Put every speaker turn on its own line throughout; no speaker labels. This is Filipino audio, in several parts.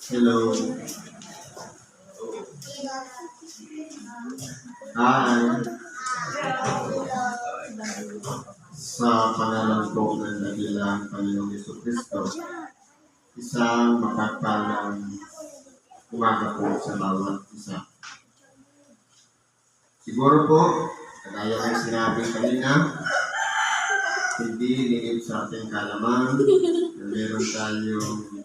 Hello. Hi. Sa pangalan po ng dakilang Panginoong Jesucristo, isang mapagpalang umaga po sa bawat isa. Siguro po, kagaya ng sinabi kanina, hindi lingid sa ating kalaman na meron tayong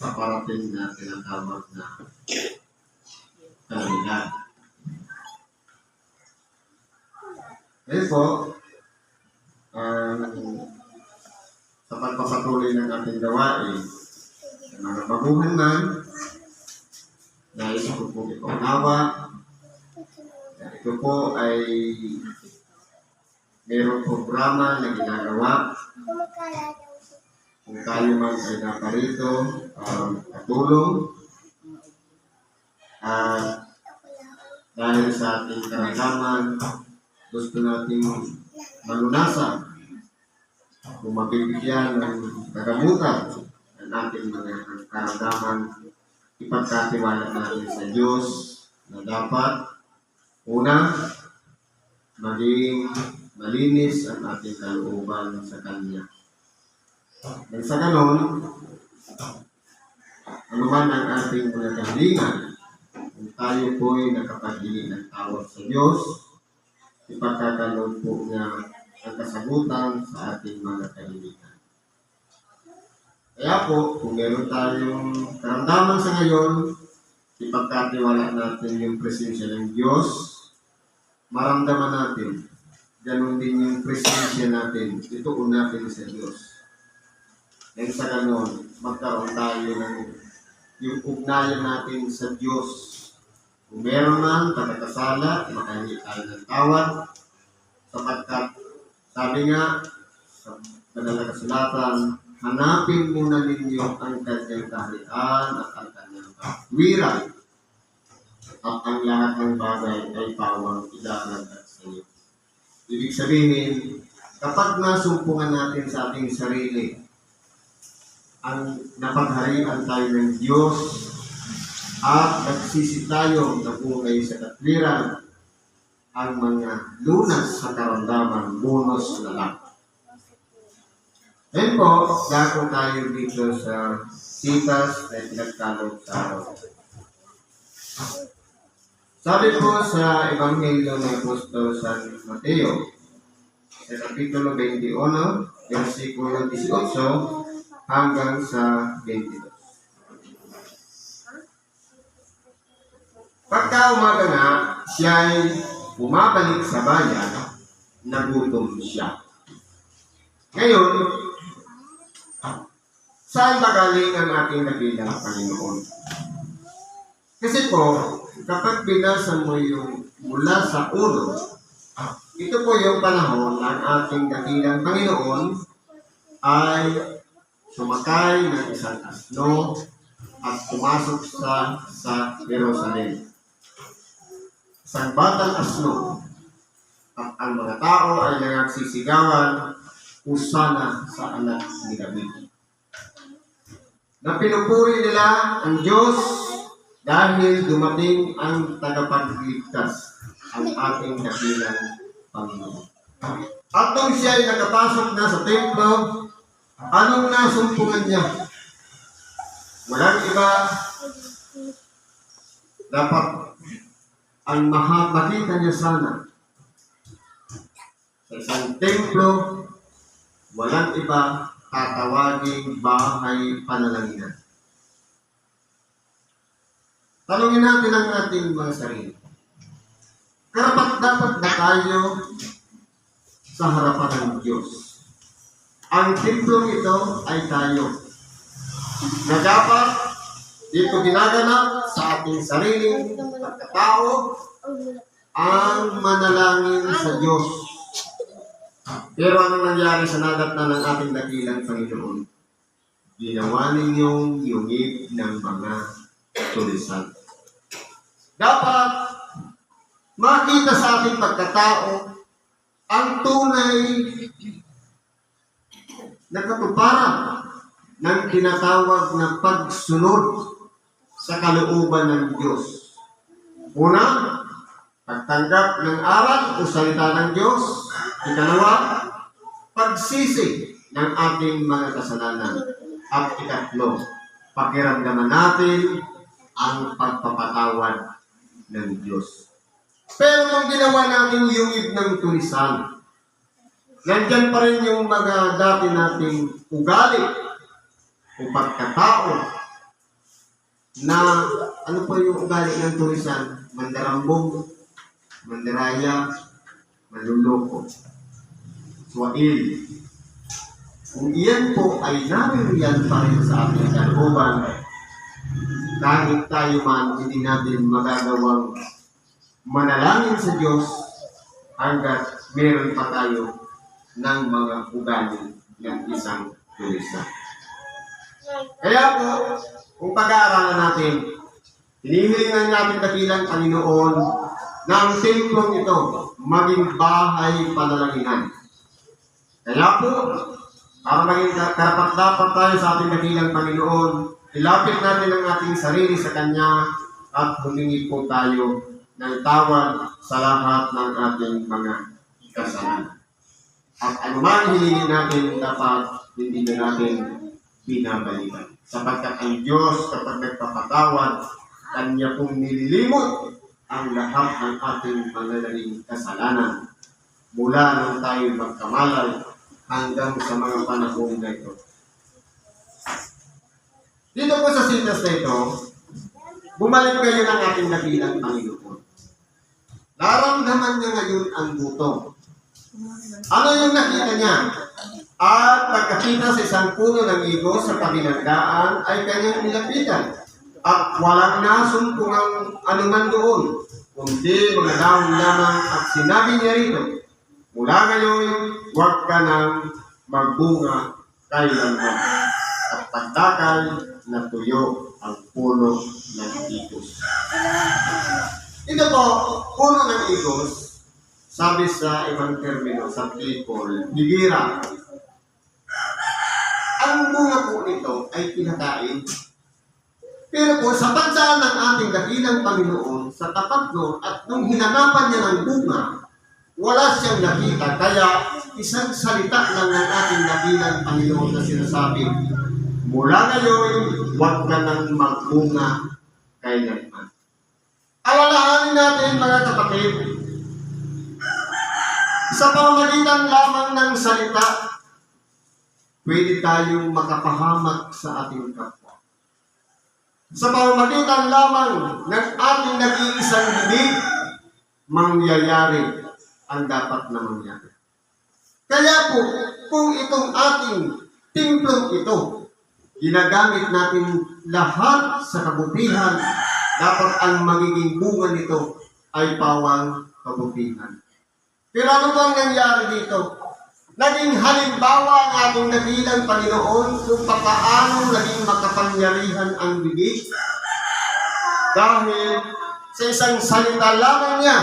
paparating na tinatawag na kalamidad. Ngayon po, sa pagpapatuloy ng ating gawain, sa mga baguhan man, nais ko po ipaunawa, na ito po ay mayroong programa na ginagawa. Kung tayo man ay naparito, katulong, at dahil sa ating karamdaman, gusto nating malunasan kung mabibigyan ng kagamutan ng ating mga karamdaman, ipagkatiwala natin sa Diyos na dapat una, maging malinis ang ating kalooban sa Kanya. Nang sa ganon, anuman ang ating mga kahilingan, kung tayo po'y nakapaghingi ng tawag sa Diyos, ipagkakaloob po niya ang kasagutan sa ating mga kahilingan. Kaya po, kung meron tayong karamdaman sa ngayon, ipagkatiwala natin yung presensya ng Diyos, maramdaman natin, ganun din yung presensya natin, ituon natin sa Diyos. Dahil sa ganon, magkaroon tayo ng yung ugnayan natin sa Diyos. Kung meron man pagkakasala, makahingi tayo ng tawad, sapagkat sabi nga sa banal na kasulatan, hanapin muna ninyo ang kanyang kaharian at ang kanyang katwiran, at ang lahat ng bagay ay pawang idaragdag sa iyo. Ibig sabihin, kapag nasumpungan natin sa ating sarili, ang napagharian tayo ng Diyos, at nagsisi tayo na buhay sa katwiran, ang mga lunas sa karamdaman, bonus na lang. Ngayon po, dako tayo dito sa sitas na pinagkalog sa araw. Sabi po sa Ebanghelyo ng Apostol San Mateo, sa Kapitulo 21, versikulo 18 hanggang sa 22. Pagka umaga nga, siya'y bumabalik sa bayan, nagutom siya. Ngayon, saan ba galing ang ating nabilang Panginoon? Kasi po, kapag binasa mo yung mula sa ulo, ito po yung panahon ng ating dakilang Panginoon ay sumakay ng isang asno at pumasok sa Jerusalem. Isang batang asno, at ang mga tao ay nagsisigawan, Hosana sa anak ni David. Na pinupuri nila ang Diyos dahil dumating ang tagapagligtas, ang ating dakilang Panginoon. At nung siya ay nakapasok na sa templo, anong nasumpungan niya? Walang iba, dapat ang makita niya sana sa isang templo, walang iba, tatawaging bahay panalangin. Tanungin natin ang ating mga sarili. Karapat-dapat na tayo sa harapan ng Diyos. Ang templong ito ay tayo, na dapat dito ginaganap sa ating sariling pagkatao ang manalangin sa Diyos. Pero anong nangyari sa nadatnan ng ating dakilang Panginoon? Ginawa ninyong yungib ng mga tulisan. Dapat makita sa ating pagkatao ang tunay na katuparan ng tinatawag na pagsunod sa kalooban ng Diyos. Una, pagtanggap ng aral o salita ng Diyos. Ikalawa, pagsisi ng ating mga kasalanan. At ikatlo, pakiramdaman natin ang pagpapatawad ng Diyos. Pero kung ginawa natin yung ng tulisan, nandyan pa rin yung mga dati nating ugali o pagkatao na ano po yung ugali ng tulisan? Mandarambong, mandaraya, manluloko, swail. Kung iyan po ay naririyan pa rin sa ating kalooban, kahit tayo man hindi natin magagawang manalangin sa Diyos hanggat meron pa tayo ng mga ugali ng isang tulisan. Kaya po, kung pag-aaralan natin, hinihilingan natin dakilang Panginoon na ang templong ito maging bahay panalangin. Kaya po, para maging karapat-dapat tayo sa ating dakilang Panginoon, ilapit natin ang ating sarili sa Kanya at humingi po tayo ng tawad sa lahat ng ating mga kasalanan. At anumang hilingin natin, dapat hindi na natin binabalikan. Sapagkat ang Diyos, kapag nagpapatawad, Kanya pong nililimot ang lahat ng ating mga naging kasalanan mula nang tayo magkamalay hanggang sa mga panahon na ito. Dito po sa sitas na ito, bumalik kayo ng ating dakilang Panginoon. Naramdaman niya ngayon ang gutom. Ano yung nakita niya? At pagkakita sa isang puno ng higos sa kabilang daan ay kanyang nilapitan. At walang nasumpungang anuman doon, kundi mga daon lamang at sinabi niya rito, mula ngayon, huwag ka nang magbunga kailanman. At pagdakal na tuyo ang puno ng higos. Ito po, puno ng higos, sabi sa ibang termino, sa people, higira. Ang bunga po nito ay pinakain. Pero po, sa bansa ng ating dakilang Panginoon, sa tapat noon, at nung hinanapan niya ng bunga, wala siyang nakita. Kaya, isang salita lang ng ating dakilang Panginoon na sinasabi, mula ngayon, huwag ka nang magbunga kailanman. Alalahanin natin, mga kapatid, sa pamamagitan lamang ng salita, pwede tayong makapahamak sa ating kapwa. Sa pamamagitan lamang ng ating nag-iisang bibig, mangyayari ang dapat na mangyari. Kaya po, kung itong ating timplong ito, ginagamit natin lahat sa kabutihan, dapat ang magiging bunga nito ay pawang kabutihan. Pero ano bang nangyari dito? Naging halimbawa ang ating dakilang Panginoon kung paano naging makapangyarihan ang bibig. Dahil sa isang salita lamang niya,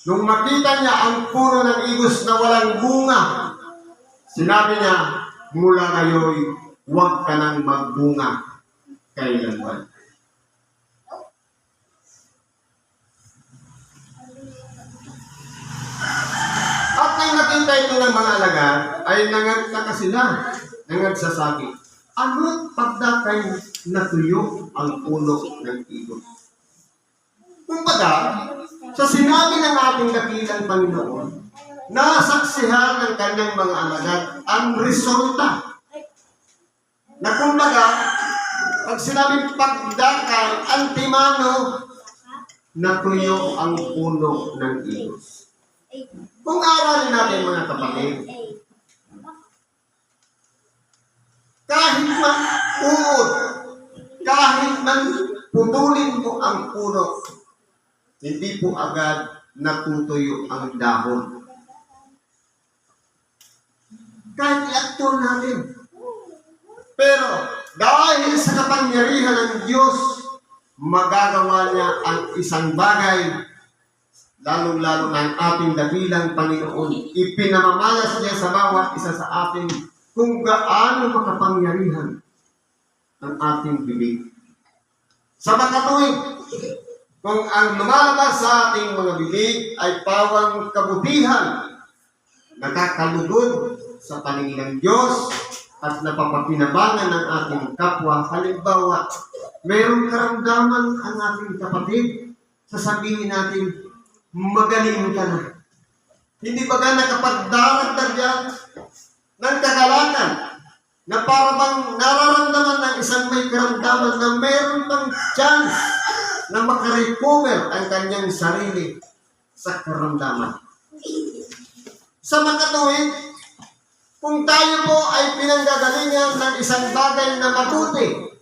nung makita niya ang puno ng higos na walang bunga, sinabi niya, mula ngayon, huwag ka nang magbunga kailanman. At nang nakita ito ng mga alagad, ay nangagtaka sila, nangagsasabi, ano't pagdakay natuyo ang puno ng higos? Kumbaga, sa sinabi ng ating dakilang Panginoon, nasaksihan ng kanyang mga alagad ang resulta. Na kumbaga, pag sinabing pagdakay, antimano, natuyo ang puno ng higos. Kung aralin natin, mga kapatid, kahit man uod, kahit man putulin mo ang puno, hindi po agad natutuyo ang dahon. Kahit i-actor natin. Pero dahil sa kapangyarihan ng Diyos, magagawa niya ang isang bagay, lalong-lalo na ang ating dakilang Panginoon. Ipinamamalas niya sa bawat isa sa atin kung gaano makapangyarihan ang ating bibig. Sa makatuwid, kung ang lumalabas sa ating mga bibig ay pawang kabutihan, nakakalugod sa paningin ng Diyos at napapakinabangan ng ating kapwa. Halimbawa, mayroong karamdaman ang ating kapatid, sasabihin natin, magaling ka na. Hindi ba ka nakapagdaragdag yan ng kagalakan na para bang nararamdaman ng isang may karamdaman na mayroon pang chance na makarecover ang kanyang sarili sa karamdaman. Sa makatuwid, kung tayo po ay pinanggagalingan ng isang bagay na mabuti,